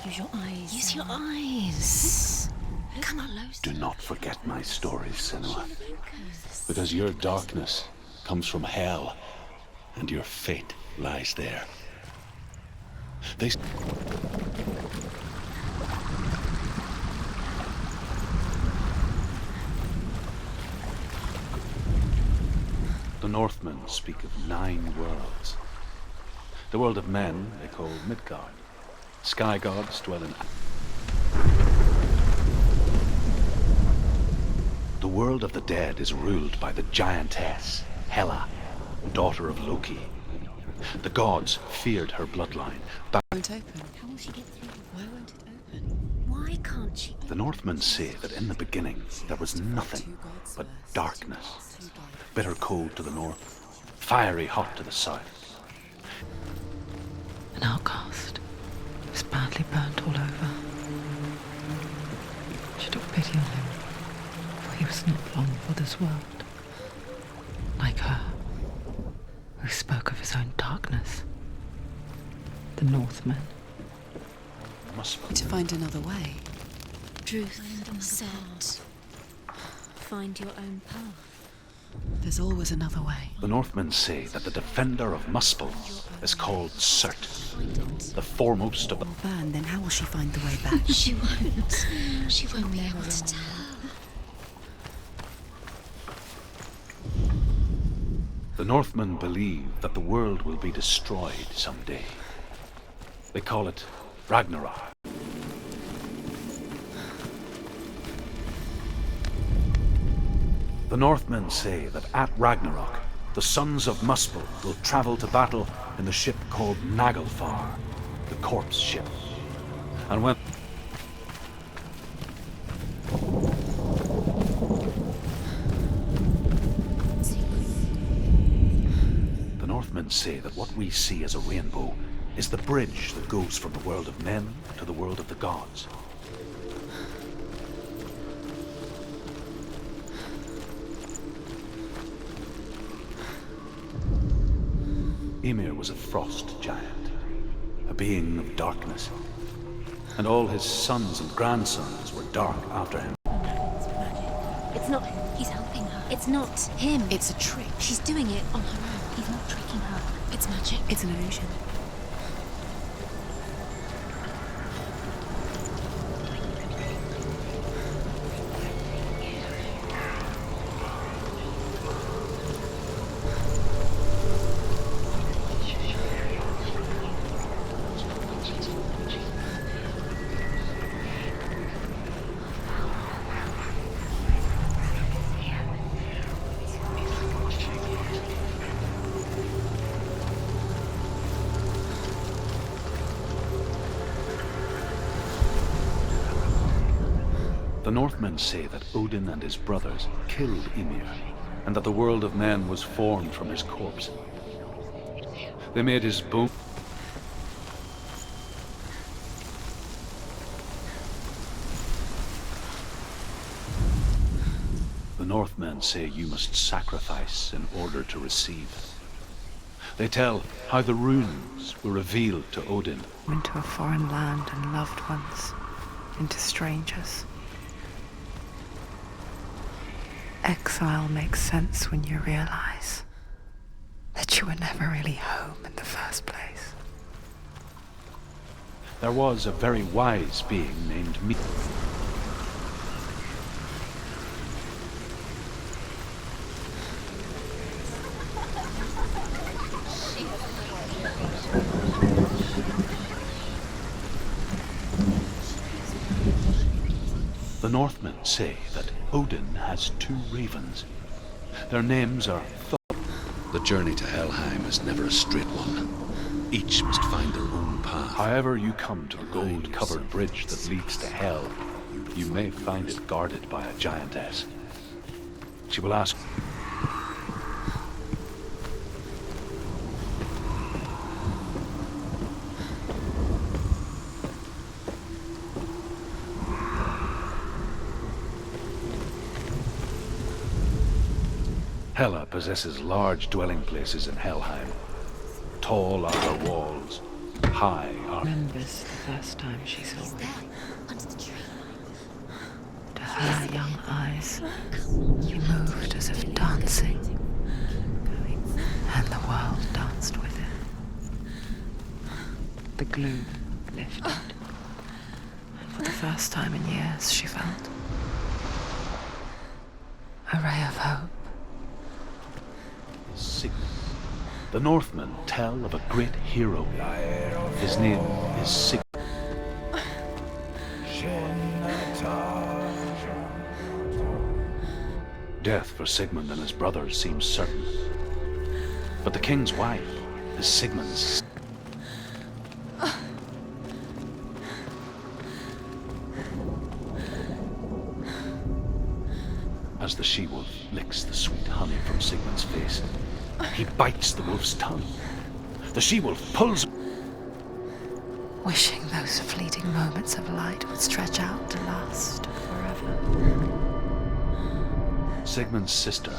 Use your eyes. Use your eyes. Come on, Los. Do not forget my stories, Senua. Because your darkness comes from hell, and your fate lies there. They... The Northmen speak of 9 worlds. The world of men they call Midgard. Sky gods dwell in... The world of the dead is ruled by the giantess, Hela, daughter of Loki. The gods feared her bloodline, but Won't open. How will she get through? Why won't it open? Why can't she? the Northmen say that in the beginning there was nothing but darkness. Bitter cold to the north, fiery hot to the south. An outcast. Was badly burnt all over. She took pity on him, for he was not long for this world. Like her, who spoke of his own darkness. The Northmen. To find another way. Truth set. Find your own path. There's always another way. The Northmen say that the defender of Muspel is called Surt, the foremost of the... Burn, then how will she find the way back? She won't. She won't be able to tell. The Northmen believe that the world will be destroyed someday. They call it Ragnarok. The Northmen say that at Ragnarok, the sons of Muspel will travel to battle in the ship called Naglfar, the corpse ship. And when the Northmen say that what we see as a rainbow is the bridge that goes from the world of men to the world of the gods. Ymir was a frost giant, a being of darkness, and all his sons and grandsons were dark after him. It's magic. It's not him. He's helping her. It's not him. It's a trick. She's doing it on her own. He's not tricking her. It's magic. It's an illusion. The Northmen say that Odin and his brothers killed Ymir, and that the world of men was formed from his corpse. They made his bone. The Northmen say you must sacrifice in order to receive. They tell how the runes were revealed to Odin. Into a foreign land and loved ones. Into strangers. Exile makes sense when you realize that you were never really home in the first place. There was a very wise being named Me. The Northmen say that Odin has 2 ravens. Their names are The journey to Helheim is never a straight one. Each must find their own path. However you come to a gold-covered bridge that leads to Hell, you may find it guarded by a giantess. She will ask... Hela possesses large dwelling places in Helheim. Tall are her walls, high are Remembers the first time she saw He's him. there, under the tree. To her young eyes, he moved as if dancing, and the world danced with him. The gloom lifted, and for the first time in years she felt a ray of hope. Sigmund. The Northmen tell of a great hero. His name is Sigmund. Death for Sigmund and his brothers seems certain. But the king's wife is Sigmund's. As the she-wolf licks the sweet honey from Sigmund's face, he bites the wolf's tongue. The she-wolf pulls. Wishing those fleeting moments of light would stretch out to last forever. Sigmund's sister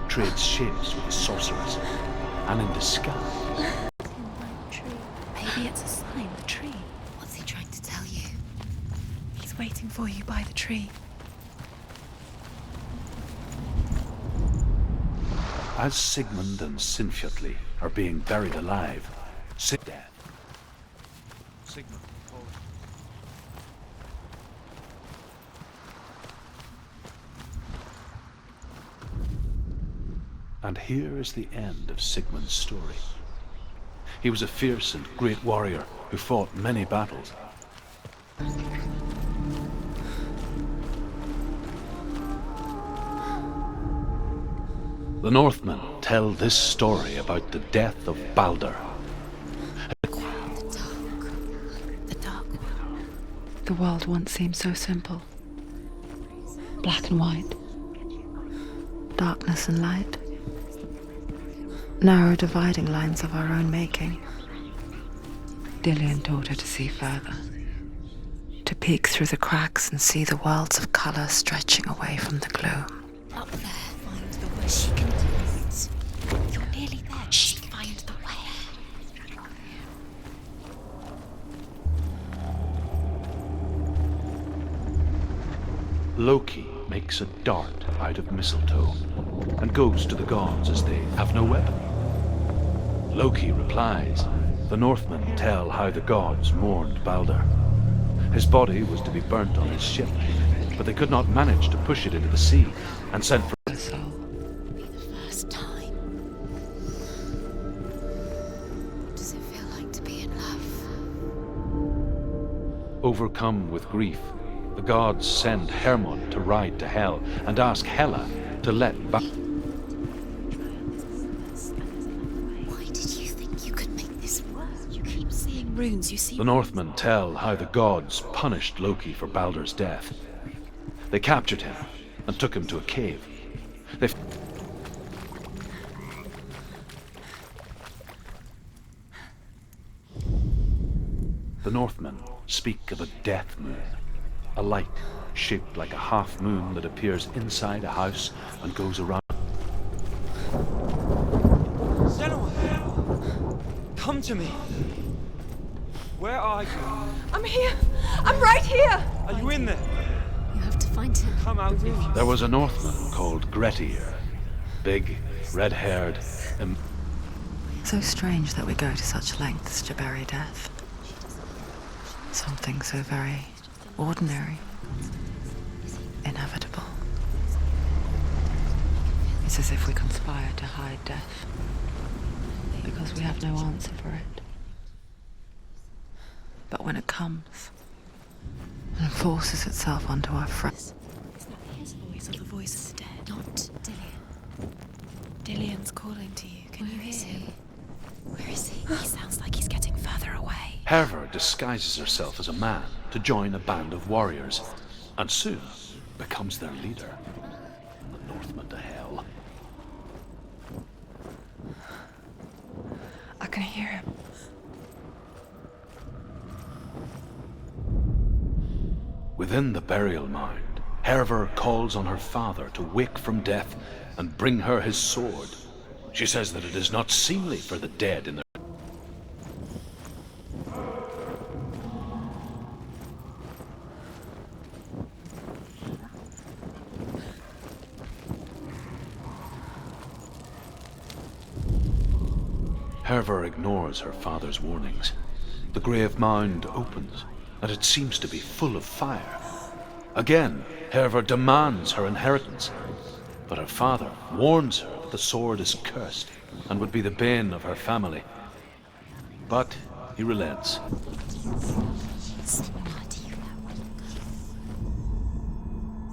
trades shapes with the sorceress, and in disguise. Maybe it's a sign, the tree. What's he trying to tell you? He's waiting for you by the tree. As Sigmund and Sinfjotli are being buried alive, death. Sigmund calls. And here is the end of Sigmund's story. He was a fierce and great warrior who fought many battles. The Northmen tell this story about the death of Balder. The dark one. The world once seemed so simple. Black and white. Darkness and light. Narrow dividing lines of our own making. Dillian taught her to see further. To peek through the cracks and see the worlds of colour stretching away from the gloom. Up there, find the way. She can do it. You're nearly there. She can find the way. Loki makes a dart out of mistletoe and goes to the gods as they have no weapon. Loki replies. The Northmen tell how the gods mourned Balder. His body was to be burnt on his ship, but they could not manage to push it into the sea and sent for Her soul. Be the first time. What does it feel like to be in love? Overcome with grief, the gods send Hermod to ride to Hell and ask Hela to let Why did you think you could make this work? You keep seeing runes, you see. The Northmen tell how the gods punished Loki for Balder's death. They captured him and took him to a cave. The Northmen speak of a death moon, a light shaped like a half moon that appears inside a house and goes around. Senua! Come to me! Where are you? I'm here! I'm right here! Are you in there? You have to find him. Come out if you... There was a Northman called Grettir, big, red-haired, and So strange that we go to such lengths to bury death. Something so very ordinary, inevitable. It's as if we conspire to hide death, because we have no answer for it. But when it comes and forces itself onto our front, Is that his voice or the voice of the dead? Not Dillian. Dillian's calling to you. Can you hear him? Where is he? He sounds like he's getting further away. Herva disguises herself as a man to join a band of warriors, and soon becomes their leader. The Northmen to Hell. I can hear him. Within the burial mound, Herva calls on her father to wake from death and bring her his sword. She says that it is not seemly for the dead in their... Hervor ignores her father's warnings. The grave mound opens, and it seems to be full of fire. Again, Hervor demands her inheritance, but her father warns her that the sword is cursed and would be the bane of her family. But he relents.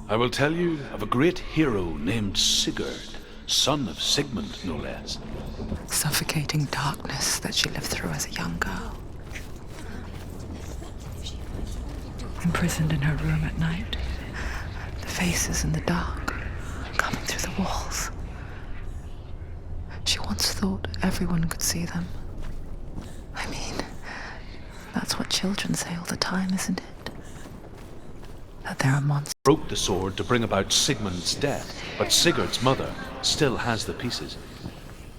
I will tell you of a great hero named Sigurd, son of Sigmund, no less. Suffocating darkness that she lived through as a young girl. Imprisoned in her room at night, the faces in the dark coming through the walls. She once thought everyone could see them. I mean, that's what children say all the time, isn't it? That there are monsters. Broke the sword to bring about Sigmund's death, but Sigurd's mother still has the pieces.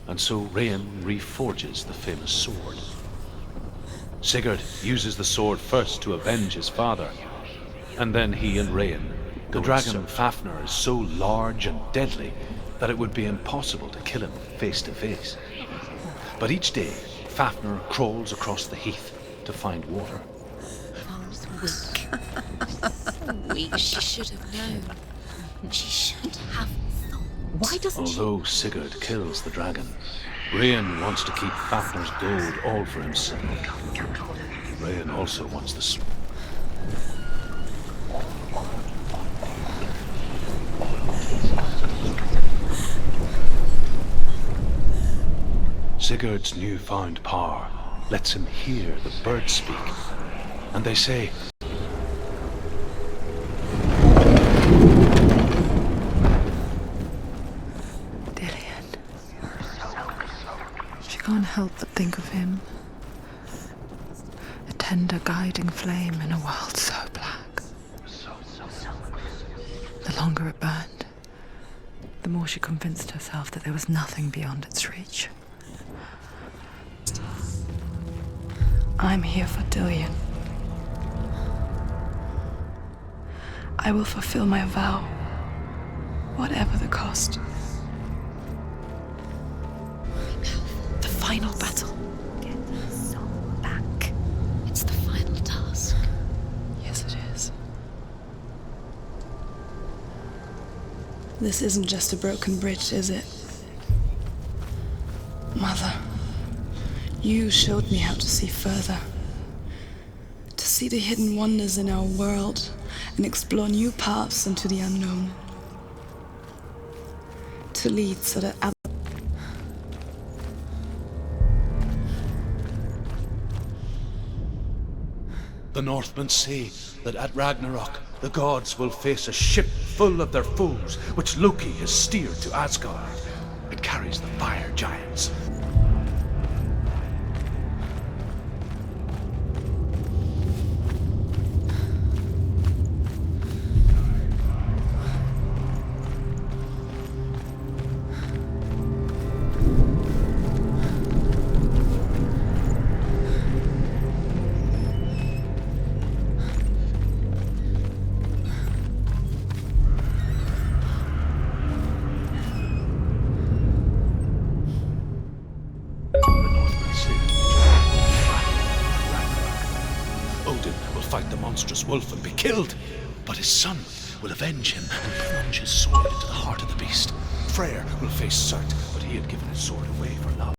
And so Rain reforges the famous sword. Sigurd uses the sword first to avenge his father, and then he and Rain. The dragon Fafnir is so large and deadly that it would be impossible to kill him face to face. But each day, Fafnir crawls across the heath to find water. Weak. She should have known. She should have thought. Why doesn't Although Sigurd kills the dragon, Rain wants to keep Fafnir's gold all for himself. Rain also wants the sword. Sigurd's newfound power lets him hear the birds speak, and they say, Dillion. She can't help but think of him. A tender guiding flame in a world so black. The longer it burned, the more she convinced herself that there was nothing beyond its reach. I'm here for Dillion. I will fulfill my vow, whatever the cost. the final battle? Get the soul back. It's the final task. Yes, it is. This isn't just a broken bridge, is it? Mother, you showed me how to see further. To see the hidden wonders in our world and explore new paths into the unknown. To lead so that others. The Northmen say that at Ragnarok, the gods will face a ship full of their foes, which Loki has steered to Asgard. It carries the fire giants. Fight the monstrous wolf and be killed, but his son will avenge him and plunge his sword into the heart of the beast. Freyr will face Surt, but he had given his sword away for love.